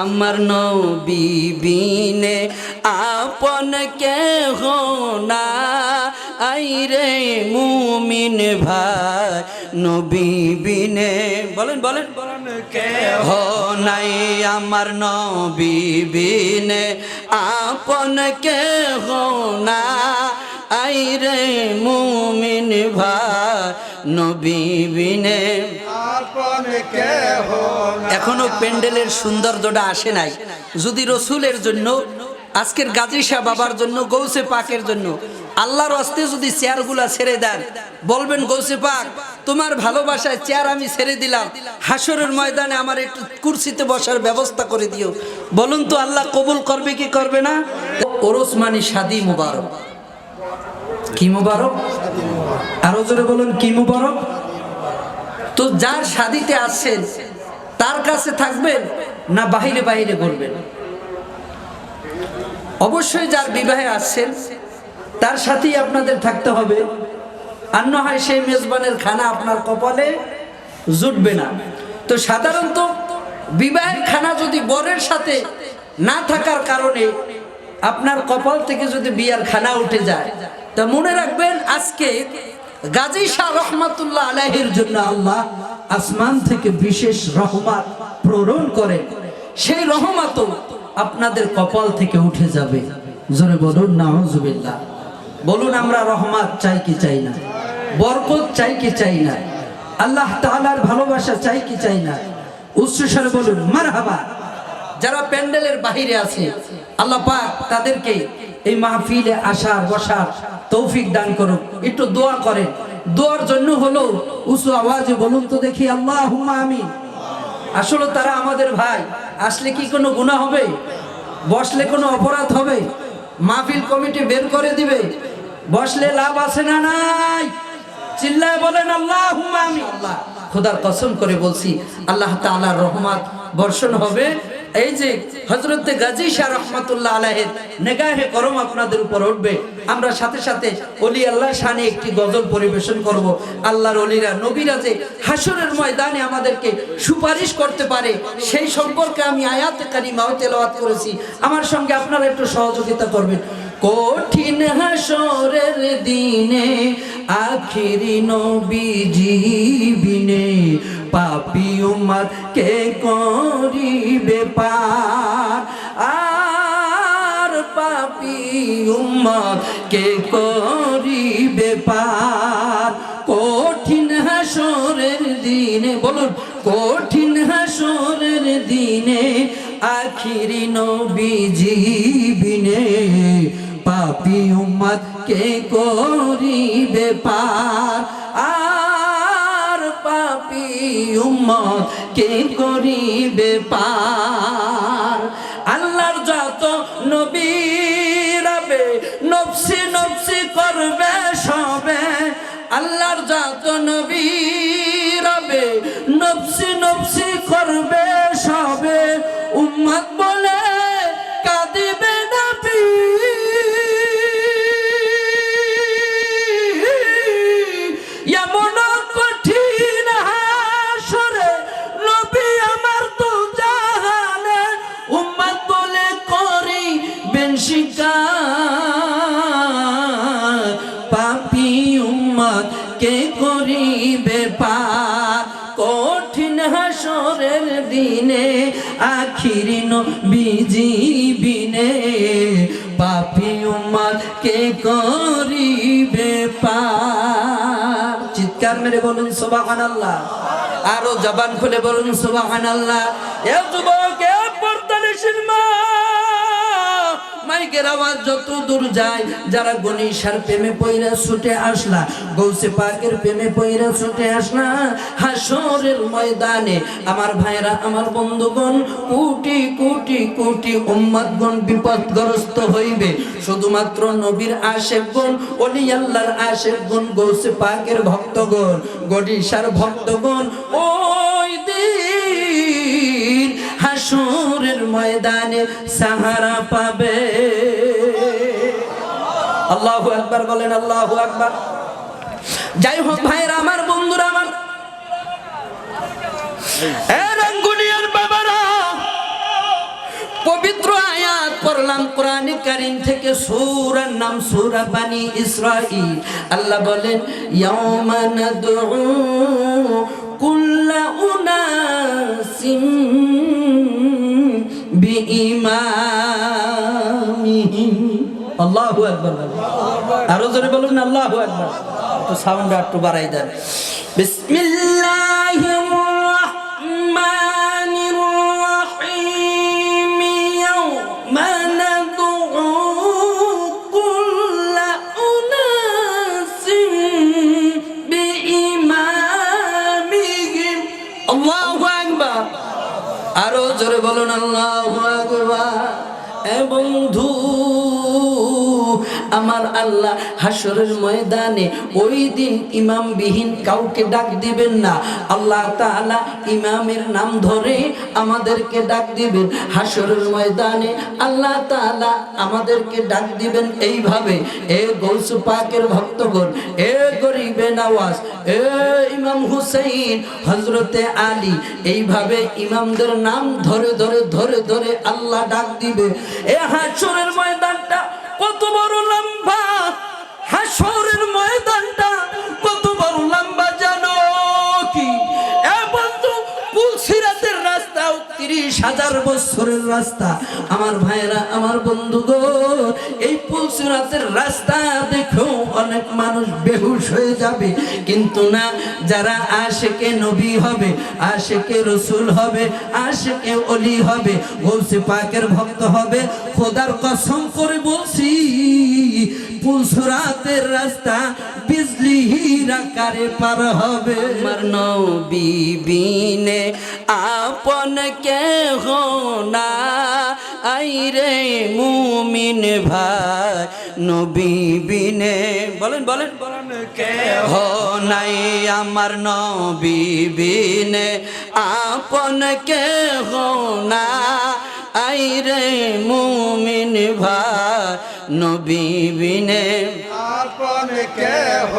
আমার নবী বিনে আপন কেহ না আইরে মুমিন ভাই নবী বিনে বলেন বলেন কেহ নাই আমার নবী বিনে আপন কেহ না আইরে মুমিন ভাই নবী বিনে আপন কেহ না। এখনো প্যান্ডেলের সৌন্দর্যটা আসে নাই। যদি রসুলের জন্য, আজকের গাজী শাহ বাবার জন্য, গৌসে পাকের জন্য আল্লাহর হস্তে যদি চেয়ারগুলা ছেড়ে দেন, বলবেন গৌসে পাক তোমার ভালোবাসায় চেয়ার আমি ছেড়ে দিলাম, হাসরের ময়দানে আমার একটু কুরসিতে বসার ব্যবস্থা করে দিও। বলুন তো আল্লাহ কবুল করবে কি করবে না? ওরস মানে শাদী মুবারক। কি মুবারক? আরো জোরে বলুন কি মুবারক? তো যার শাদীতে আসছেন তার কাছে থাকবেন না বাহিরে বাহিরে করবেন? অবশ্যই যার বিবাহে আসছেন তার সাথেই আপনাদের থাকতে হবে, আর না হয় সেই মেজবানের খানা আপনার কপালে জুটবে না। তো সাধারণত বিবাহের খানা যদি বরের সাথে না থাকার কারণে আপনার কপাল থেকে যদি বিয়ার খানা উঠে যায়, তা মনে রাখবেন আজকে গাজী শাহ রহমাতুল্লাহ আলাইহির জন্য আল্লাহ আসমান থেকে বিশেষ রহমত প্রেরণ করেন। সেই রহমতও আপনাদের কপাল থেকে উঠে যাবে। জোরে বলুন নাউজুবিল্লাহ। বলুন আমরা রহমত চাই কি চাই না? বরকত চাই কি চাই না? আল্লাহ তাআলার ভালোবাসা চাই কি চাই না? উচ্চস্বরে বলুন মারহাবা। যারা প্যান্ডেলের বাহিরে আছে আল্লাহ পাক তাদেরকে এই মাহফিলে আসার বসার তৌফিক দান করুন। একটু দোয়া করেন। দোয়ার জন্য হলো উঁচু আওয়াজে বলুন তো দেখি আল্লাহুম্মা আমিন। আসলে তারা আমাদের ভাই, আসলে কি কোনো গুনাহ হবে? বসলে কোনো অপরাধ হবে? মাহফিল কমিটি বের করে দিবে? বসলে লাভ আছে না নাই? চিল্লায় বলেন আল্লাহুম্মা আমিন। আল্লাহ খোদার কসম করে বলছি আল্লাহ তাআলার রহমত বর্ষণ হবে। এই যে হযরতে গাজী শাহ রহমাতুল্লাহ আলাইহির নেগাহে করম আপনাদের উপর উঠবে। আমরা সাথে সাথে ওলি আল্লাহ শানে একটি গজল পরিবেশন করব। আল্লাহর ওলিরা নবীরা যে হাসরের ময়দানে আমাদেরকে সুপারিশ করতে পারে সেই সম্পর্কে আমি আয়াতে কারিমাও তেলাওয়াত করেছি। আমার সঙ্গে আপনারা একটু সহযোগিতা করবেন। কঠিন হাসরের দিনে আখিরি নবীজি বিনে পাপী উম্মত কে করিবে পার, আর পাপী উম্মত কে করিবে পার। কঠিন হাসরের দিনে বলুন কঠিন হাসরের দিনে আখিরি নবীজি বিনে পাপী উম্মত কে করিবে পার, আর পাপী উম্মত কে করিবে পার। আল্লাহর যত নবী রবে নফসি নফসি করবে সবে, আল্লাহর যত নবী রবে নফসি নফসি করবে সবে, উম্মত বলে কাঁদিবে নবী। এমন কঠিন হাসরে নবী আমার তো জাহানে, উম্মত বলে করিবেন স্বীকার, পাপী উম্মত কে করিবে পার। কঠিন হাসরের দিনে আখিরি নবীজি বিনে পাপী উম্মত কে করিবে পার। চিৎকার মেরে বলুন সুবহানাল্লাহ। আরো জবান খুলে বলুন সুবহানাল্লাহ। এ যুবক, এ পর্দানিশীন মা, মাইকের আওয়াজ যত দূর যায়, যারা গনিশার প্রেমে পয়রা ছুটে আসলা, গৌসে পাকের প্রেমে পয়রা ছুটে আসলা হাসরের ময়দানে, আমার ভাইরা আমার বন্ধুগণ, কোটি কোটি কোটি উম্মতগণ বিপদগ্রস্ত হইবে। শুধুমাত্র নবীর আশেকগণ, ওলি আল্লাহর আশেকগণ, গৌসে পাকের ভক্তগণ, গনিশার ভক্তগণ ওই দিন হাসরের ময়দানে সাহারা পাবে। আল্লাহু আকবার বলেন, আল্লাহু আকবার। যাই হোক ভাইরা আমার, বন্ধুরা আমার, এ রাঙ্গুনিয়ার বাবারা, পবিত্র আয়াত পড়লাম কোরআনে কারীম থেকে, সূরার নাম সূরা বানী ইসরাঈল। আল্লাহ বলেন ইয়াউমা নাদউ কুল্লা উনাসিম বিইমামিহিম। আল্লাহু আকবার। আরো জোরে বলুন না আল্লাহু আকবার। তো সাউন্ড একটু বাড়াই দেন। বিসমিল্লাহির রাহমানির রাহিম। ইয়াউমা নাদউ কুল্লা উনাসিম বিইমামিহিম। আল্লাহু আকবার। আরো জোরে বলুন আল্লাহু আকবার। এ বন্ধু, আমার আল্লাহ হাসরের ময়দানে ওই দিন ইমামবিহীন কাউকে ডাক দিবেন না। আল্লাহ তাআলা ইমামের নাম ধরে আমাদেরকে ডাক দিবেন হাসরের ময়দানে। আল্লাহ তাআলা আমাদেরকে ডাক দিবেন এইভাবে, এ গৌস পাকের ভক্তগণ, এ গরিবে নওয়াজ, এ ইমাম হুসাইন, হযরতে আলী, এইভাবে ইমামদের নাম ধরে ধরে ধরে ধরে আল্লাহ ডাক দিবে। এ হাসরের ময়দানটা কত বড় লম্বা, হাসরের ময়দানটা কত বড় লম্বা জানো কি? এ বন্ধু, পুলসিরাতের রাস্তা 30,000 বছরের রাস্তা। আমার ভাইরা, আমার বন্ধুগো, এই পুলসিরাতের রাস্তা দেখেও অনেক মানুষ বেহুশ হয়ে যাবে, কিন্তু না, যারা আশিকে নবী হবে, আশিকে রসুল হবে, আশিকে ওলি হবে, গৌসে পাকের ভক্ত হবে, খোদার কসম করে বলছি, পুলসিরাতের রাস্তা বিজলির আকারে পার হবে। আমার নবী বিনে আপন কেহ না, আইরে মুমিন ভাই, নবী বিনে বলেন বলেন কেহ নাই, আমার নবী বিনে আপন কেহ না, আইরে মুমিন ভাই, নবী বিনে আপন কেহ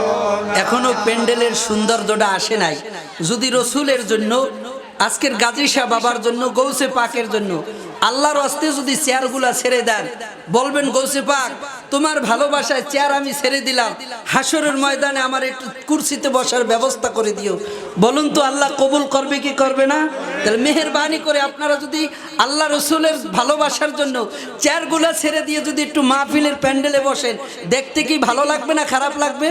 না। এখনো প্যান্ডেলের সৌন্দর্যটা আসে নাই। যদি রসুলের জন্য, আজকের গাজী শাহ বাবার জন্য, গৌসে পাকের জন্য আল্লাহর হস্তে যদি চেয়ারগুলা ছেড়ে দেন, বলবেন গৌসে পাক, তোমার ভালোবাসায় চেয়ার আমি ছেড়ে দিলাম, হাসরের ময়দানে আমার একটু কুরসিতে বসার ব্যবস্থা করে দিও। বলুন তো আল্লাহ কবুল করবে কি করবে না? তাহলে মেহেরবানি করে আপনারা যদি আল্লাহ রসুলের ভালোবাসার জন্য চেয়ারগুলা ছেড়ে দিয়ে যদি একটু মাহফিলের প্যান্ডেলে বসেন, দেখতে কি ভালো লাগবে না খারাপ লাগবে?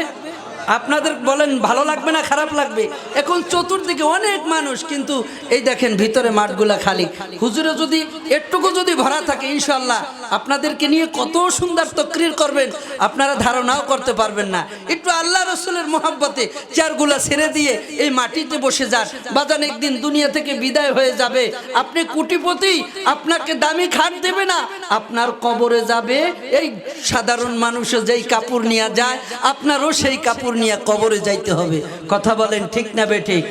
আপনাদের বলেন ভালো লাগবে না খারাপ লাগবে? এখন চতুর্দিকে অনেক মানুষ, কিন্তু এই দেখেন ভিতরে মাঠগুলা খালি। হুজুরে যদি একটুকু যদি ভরা থাকে, ইনশাআল্লাহ আপনাদেরকে নিয়ে কত সুন্দর তকরির করবেন, আপনারা ধারণাও করতে পারবেন না। একটু আল্লাহ রসুলের মোহাব্বতে চেয়ারগুলা ছেড়ে দিয়ে এই মাটিতে বসে যান। বাজান একদিন দুনিয়া থেকে বিদায় হয়ে যাবে, আপনি কোটিপতি, আপনাকে দামি খাট দেবে না, আপনার কবরে যাবে এই সাধারণ মানুষও যেই কাপড় নিয়ে যায়, আপনারও সেই কাপড় নিয়ে কবরে যাইতে হবে। কথা বলেন ঠিক না বেঠিক?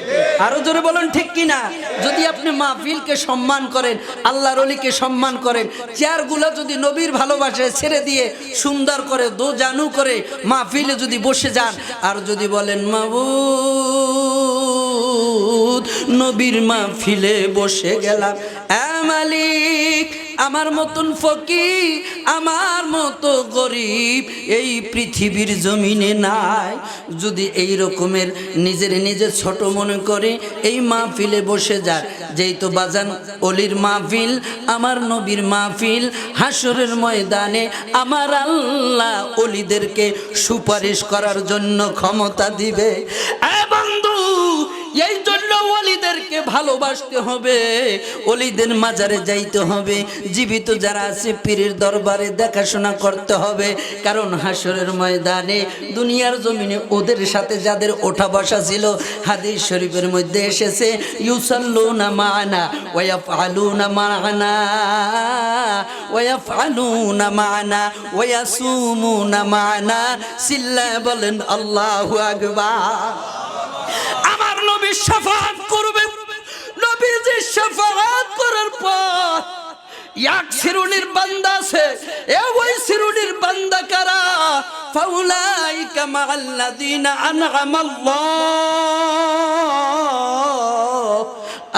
আরো জোরে বলেন ঠিক কিনা? যদি আপনি মাহফিলকে সম্মান করেন, আল্লাহর ওলিকে সম্মান করেন, চেয়ারগুলো যদি নবীর ভালোবাসায় ছেড়ে দিয়ে সুন্দর করে দো জানু করে মাহফিলে যদি বসে যান, আর যদি বলেন মাবুদ নবীর মাহফিলে বসে গেলাম, এ মালিক আমার মতন ফকির, আমার মতো গরিব এই পৃথিবীর জমিনে নাই। যদি এই রকমের নিজের নিজে ছোট মনে করে এই মাহফিলে বসে যান, যেই তো বাজান অলির মাহফিল, আমার নবীর মাহফিল, হাসরের ময়দানে আমার আল্লাহ অলিদেরকে সুপারিশ করার জন্য ক্ষমতা দিবে। এ বন্ধু, এই জন্য ওলিদেরকে ভালোবাসতে হবে, ওলিদের মাজারে যাইতে হবে, জীবিত যারা আছে পীরের দরবারে দেখাশোনা করতে হবে। কারণ হাসরের ময়দানে দুনিয়ার জমিনে ওদের সাথে যাদের ওঠা বসা ছিল, হাদিস শরীফের মধ্যে এসেছে, ইউসাল্লুনা মা'না ওয়া ইয়াফআলুনা মা'না ওয়া ইয়াফআলুনা মা'না ওয়া ইয়াসুমুনা মা'না। সিল্লা বলেন আল্লাহু আকবার। আমার নবী শাফাআত করবে, নবী যে শাফাআত করার পর এক শ্রেণীর বান্দা আছে, ওই শ্রেণীর বান্দা কারা? ফাউলাইকা মা'আল্লাযীনা আন'আমাল্লাহু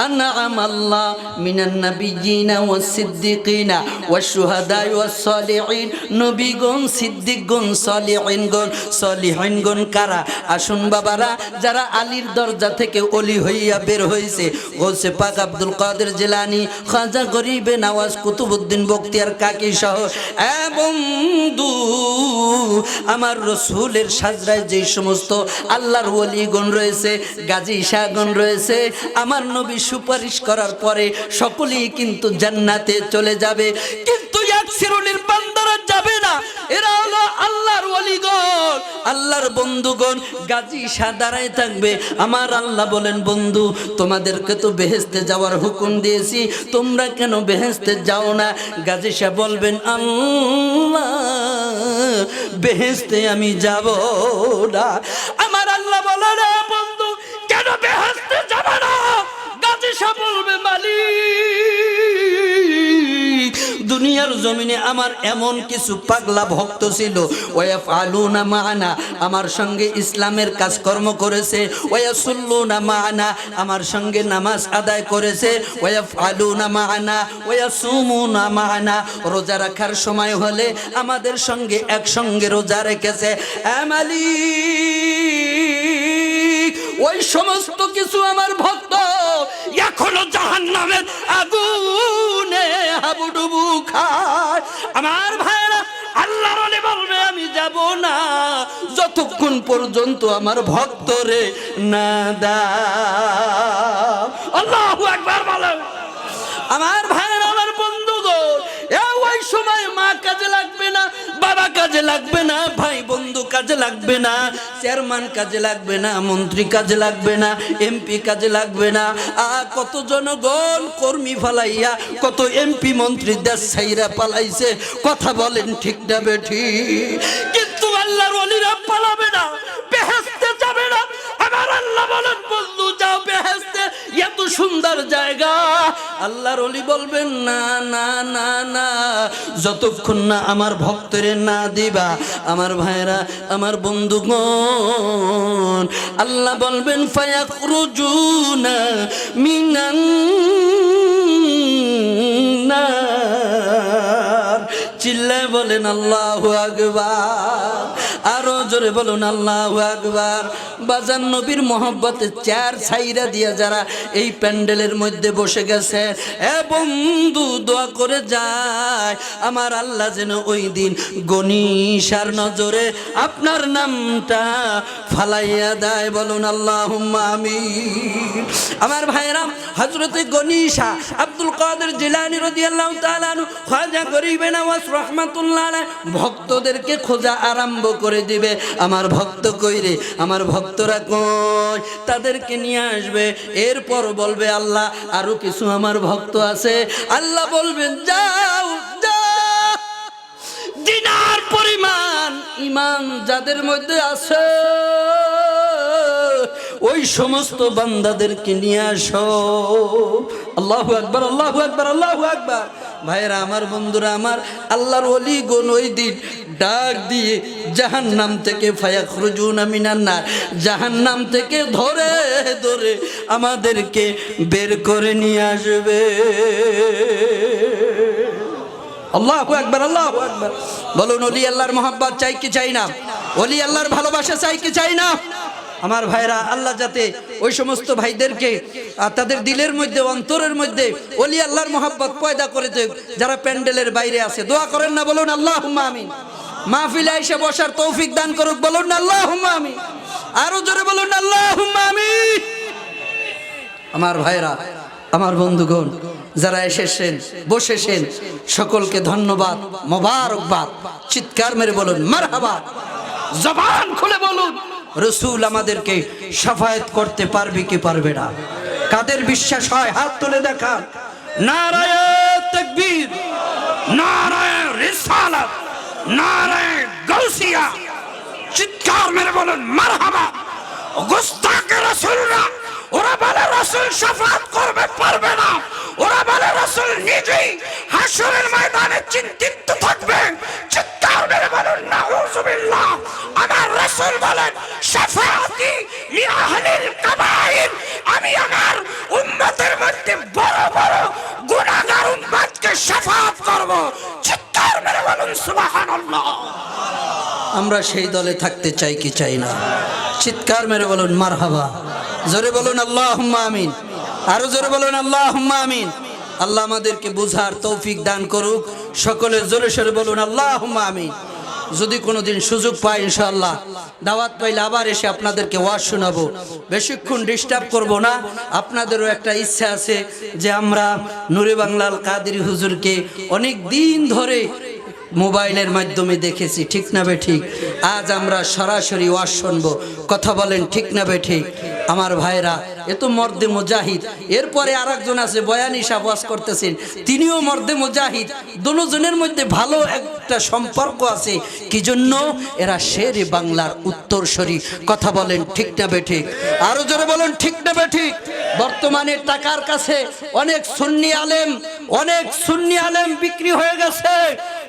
আনআমাল্লাহ মিনান নাবিয়্যিনা ওয়াস সিদ্দিকিনা ওয়াশ শুহাদা ওয়াস সালিহিন। নবীগণ, সিদ্দিকগণ, সলিহিনগণ কারা? আসুন বাবারা, যারা আলীর দরজা থেকে ওলি হইয়া বের হইছে, গৌসে পাক আব্দুল কাদের জিলানী, খাজা গরিবে নওয়াজ, কুতুবউদ্দিন বখতিয়ার কাকি সহ বন্ধু আমার রসুলের সাজরায় যে সমস্ত আল্লাহর ওলিগণ রয়েছে, গাজী শাহগণ রয়েছে, আমার নবী সুপারিশ করার পরে সকলেই কিন্তু জান্নাতে চলে যাবে। কিন্তু এক শ্রেণীর বান্দারা যাবে না। এরা হলো আল্লাহর ওলিগণ, আল্লাহর বন্ধুগণ। গাজী শাহ দাঁড়ায় থাকবে। আমার আল্লাহ বলেন, বন্ধু তোমাদেরকে তো বেহেশতে যাওয়ার হুকুম দিয়েছি, তোমরা কেন বেহেশতে যাও না? গাজী শাহ বলবেন, আল্লাহ বেহেশতে আমি যাব না। আমার আল্লাহ বলেন, বন্ধু কেন বেহেশতে যাবে না? গাজী শাহ বলবে, মালিক দুনিয়ার জমিনে আমার এমন কিছু পাগলা ভক্ত ছিল, ওয়াফআলুনা মা'না, আমার সঙ্গে ইসলামের কাজকর্ম করেছে, ওয়াসুল্লুনা মা'না, আমার সঙ্গে নামাজ আদায় করেছে, ওয়াফআলুনা মা'না ওয়াসুমুনা মা'না, রোজা রাখার সময় হলে আমাদের সঙ্গে একসঙ্গে রোজা রেখেছে। মালিক ওই সমস্ত কিছু আমার ভক্ত এখনো জাহান্নামের আগুনে হাবুডুবু খায়। আমার ভাইরা, আল্লাহর ওলি বলবে আমি যাব না যতক্ষণ পর্যন্ত আমার ভক্তরে না দাও। আল্লাহু আকবার বলো। আমার ভাইরা, আমার বন্ধুগণ, ওই সময় মা কাজে লাগবে না, বাবা কাজে লাগবে না, ভাই বন্ধু কাজে লাগবে না, চেয়ারম্যান কাজে লাগবে না, মন্ত্রী কাজে লাগবে না, এমপি কাজে লাগবে না। কত জনগণ কর্মী ফালাইয়া, কত এমপি মন্ত্রী দেশ ছাইরা পালাইছে। কথা বলেন ঠিক না বেঠিক? কিন্তু আল্লাহর ওলিরা পালাবে না, বেহেশতে যাবে না। আমার আল্লাহ বলেন, বন্ধু যাও বেহেশতে, এত সুন্দর জায়গা। আল্লাহর ওলি বলবেন, না না না না, যতক্ষণ না আমার ভক্তরে না দিবা। আমার ভাইরা, আমার বন্ধুগণ, আল্লাহ বলবেন, ফায়াখরুজুনা মিনান নার। চিল্লায় বলেন আল্লাহু আকবার, আরো জোরে বলুন আল্লাহু আকবার। বাজার নবীর মহব্বতে চার ছাইরা দিয়া যারা এই প্যান্ডেলের মধ্যে বসে গেছে, এ বন্ধু দোয়া করে যায় আমার আল্লাহ যেন ওই দিন গনিশার নজরে আপনার নামটা ফালাইয়া দেয়। বলুন আল্লাহুম্মা আমিন। আমার ভাইরা, হযরতে গনিশা আব্দুল কাদের জিলানী রাদিয়াল্লাহু তাআলা আনহু, খাজা গরিবে নওয়াজ রাহমাতুল্লাহ আলাইহি ভক্তদেরকে খোঁজা আরম্ভ করে দিবে। আমার ভক্ত কই রে, আমার ভক্তরা কই? তাদেরকে নিয়ে আসবে। এরপর বলবে, আল্লাহ আরো কিছু আমার ভক্ত আছে। আল্লাহ বলবেন, যাও যাও, দিনার পরিমাণ ঈমান যাদের মধ্যে আছে ওই সমস্ত বান্দাদেরকে নিয়ে আসো। আল্লাহু আকবার, আল্লাহু আকবার, আল্লাহু আকবার। ভাইরা আমার, বন্ধুরা আমার, আল্লাহর ওলিগণ ওই দিন ডাক দিয়ে জাহান্নাম থেকে, ফায়াখরুজুনা মিনান নার, জাহান্নাম থেকে ধরে ধরে আমাদেরকে বের করে নিয়ে আসবে। আল্লাহু আকবার, আল্লাহু আকবার। বলুন, ওলি আল্লাহর মহব্বত চাই কি চাই না? ওলি আল্লাহর ভালোবাসা চাই কি চাই না? আমার ভাইরা, আল্লাহ যাতে ওই সমস্ত ভাইদেরকে তাদের দিলের মধ্যে, অন্তরের মধ্যে ওলি আল্লাহর মহব্বত পয়দা করে দেয় যারা প্যান্ডেলের বাইরে আছে। দোয়া করেন না? বলুন আল্লাহুম্মা আমিন। মাহফিলে এসে বসার তৌফিক দান করুক। বলুন না আল্লাহুম্মা আমিন। আরো জোরে বলুন আল্লাহুম্মা আমিন। আমার ভাইরা, আমার বন্ধুগণ, যারা এসেছেন, বসেছেন, সকলকে ধন্যবাদ, মোবারকবাদ। চিৎকার মেরে বলুন মারহাবা। জবান খুলে বলুন, রসুল আমাদেরকে শাফায়াত করতে পারবে কি পারবে না? কাদের বিশ্বাস হয় হাত তুলে দেখান। নারায়ে তাকবীর, নারায়ে রিসালাত, নারায়ে গাউসিয়া। চিৎকার মেরে বলুন মারহাবা। গোস্তাকে রাসূলরা, ওরা বলে রাসূল শাফায়াত করবে, পারবে না। ওরা বলে রাসূল নিজেই হাশরের ময়দানে চিন্তিত থাকবে। চিৎকার মেরে বলুন নাউযুবিল্লাহ। আমার রাসূল বলেন, শাফাআতি লি আহলিল কাবাইর, আমি আমার উম্মতের মধ্যে শাফাআত করব। চিৎকার মেরে বলুন সুবহানাল্লাহ। আমরা সেই দলে থাকতে চাই কি চাই না? চিৎকার মেরে বলুন মারহাবা। জোরে বলুন আল্লাহুম্মা আমিন। আরো জোরে বলুন আল্লাহুম্মা আমিন। আল্লাহ আমাদেরকে বুঝার তৌফিক দান করুক। সকলে জোরে সোরে বলুন আল্লাহুম্মা আমিন। যদি কোনোদিন সুযোগ পাই ইনশাআল্লাহ দাওয়াত পাইলে আবার এসে আপনাদেরকে ওয়াজ শোনাবো। বেশিক্ষণ ডিস্টার্ব করব না। আপনাদেরও একটা ইচ্ছা আছে যে আমরা নূরে বাংলার কাদেরী হুজুরকে অনেক দিন ধরে মোবাইলের মাধ্যমে দেখেছি, ঠিক না বে ঠিক? আজ আমরা সরাসরি ওয়াজ শুনবো। কথা বলেন ঠিক না বে ঠিক? আমার ভাইরা, এ তো মর্দে মুজাহিদ। এরপরে আরেকজন আছে বয়ানী সাহেব ওয়াজ করতেছেন, তিনিও মর্দে মুজাহিদ। দুজনের মধ্যে ভালো একটা সম্পর্ক আছে। কি জন্য? এরা শেরে বাংলার উত্তরসূরি। কথা বলেন ঠিক না বে ঠিক? আরো জোরে বলেন ঠিক না বে ঠিক? বর্তমানে টাকার কাছে অনেক সুন্নি আলেম বিক্রি হয়ে গেছে।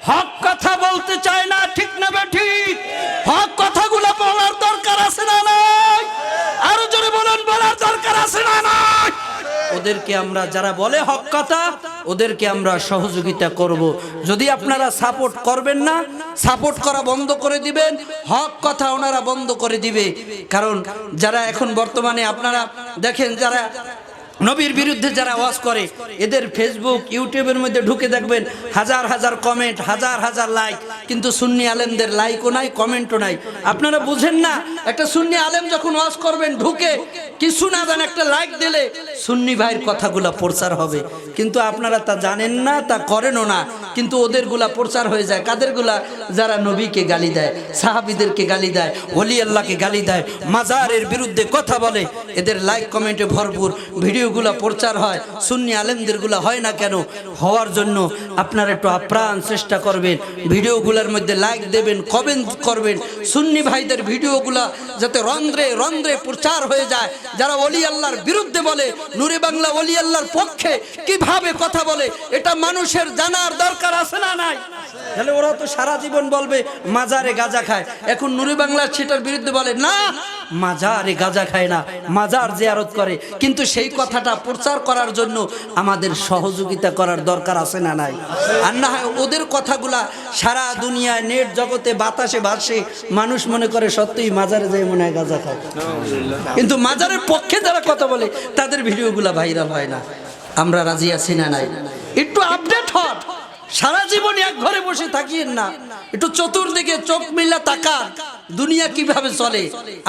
হক কথা বলতে চায় না, ঠিক না বে ঠিক? হক কথাগুলো বলার দরকার আছে না নাই? আরো জোরে বলেন, বলার দরকার আছে না নাই? ওদেরকে আমরা, যারা বলে হক কথা, ওদেরকে আমরা সহযোগিতা করব। যদি আপনারা সাপোর্ট করবেন না, সাপোর্ট করা বন্ধ করে দিবেন, হক কথা ওনারা বন্ধ করে দিবে। কারণ যারা এখন বর্তমানে আপনারা দেখেন, যারা নবীর বিরুদ্ধে যারা ওয়াজ করে, এদের ফেসবুক ইউটিউবের মধ্যে ঢুকে দেখবেন হাজার হাজার কমেন্ট, হাজার হাজার লাইক, কিন্তু সুন্নি আলেমদের লাইকও নাই, কমেন্টও নাই। আপনারা বুঝেন না, একটা সুন্নি আলেম যখন ওয়াজ করবেন, ঢুকে কিছু না জান একটা লাইক দিলে সুন্নি ভাইয়ের কথাগুলা প্রচার হবে। কিন্তু আপনারা তা জানেন না, তা করেনও না, কিন্তু ওদেরগুলা প্রচার হয়ে যায়। কাদেরগুলা? যারা নবীকে গালি দেয়, সাহাবীদেরকে গালি দেয়, ওলি আল্লাহকে গালি দেয়, মাজারের বিরুদ্ধে কথা বলে, এদের লাইক কমেন্টে ভরপুর ভিডিওগুলা প্রচার হয়। সুন্নি আলেমদেরগুলা হয় না কেন? হওয়ার জন্য আপনারা একটু আপ্রাণ চেষ্টা করবেন, ভিডিওগুলোর মধ্যে লাইক দেবেন, কমেন্ট করবেন। সুন্নি ভাইদের ভিডিওগুলা যাতে রন্ধ্রে রন্ধ্রে প্রচার হয়ে যায়। যারা ওলি আল্লাহর বিরুদ্ধে বলে, নূরে বাংলা ওলি আল্লাহর পক্ষে কিভাবে কথা বলে, এটা মানুষের জানার দরকার আছে না নাই? তাহলে ওরা তো সারা জীবন বলবে মাজারে গাঁজা খায়। এখন নূরে বাংলার সেটার বিরুদ্ধে বলে না, মাজারে গাঁজা খায় না, মাজার জিয়ারত করে। কিন্তু সেই কথাটা প্রচার করার জন্য আমাদের সহযোগিতা করার দরকার আছে না নাই? আর না হয় ওদের কথাগুলা সারা দুনিয়ায় নেট জগতে বাতাসে ভাসে, মানুষ মনে করে সত্যিই মাজারে যায় মনে হয় গাঁজা খায়। কিন্তু মাজারের পক্ষে যারা কথা বলে তাদের ভিডিওগুলা ভাইরাল হয় না। আমরা রাজি আছি না নাই? একটু আপডেট হন। সারা জীবন এক ঘরে বসে থাকিয়েন না, একটু চতুর্দিকে চোখ মিলা তাকান, দুনিয়া কিভাবে চলে।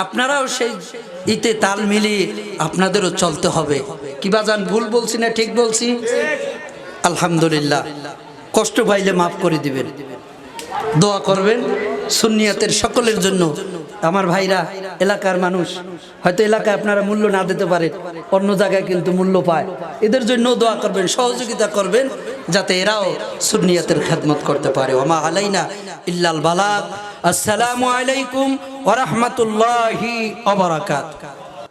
আপনারাও সেই ইতে তাল মিলিয়ে আপনাদেরও চলতে হবে। কি বাজান, ভুল বলছি না ঠিক বলছি? আলহামদুলিল্লাহ। কষ্ট পাইলে মাফ করে দিবেন, দোয়া করবেন সুন্নিয়াতের সকলের জন্য। আমার ভাইরা, এলাকার মানুষ, হয়তো এলাকায় আপনারা মূল্য না দিতে পারেন, অন্য জায়গায় কিন্তু মূল্য পায়। এদের জন্য দোয়া করবেন, সহযোগিতা করবেন, যাতে এরাও সুন্নিয়াতের খেদমত করতে পারে। ওমা আলাইনা ইল্লাল বালাগ। আসসালামু আলাইকুম ওয়া রাহমাতুল্লাহি ওয়া বারাকাতুহু।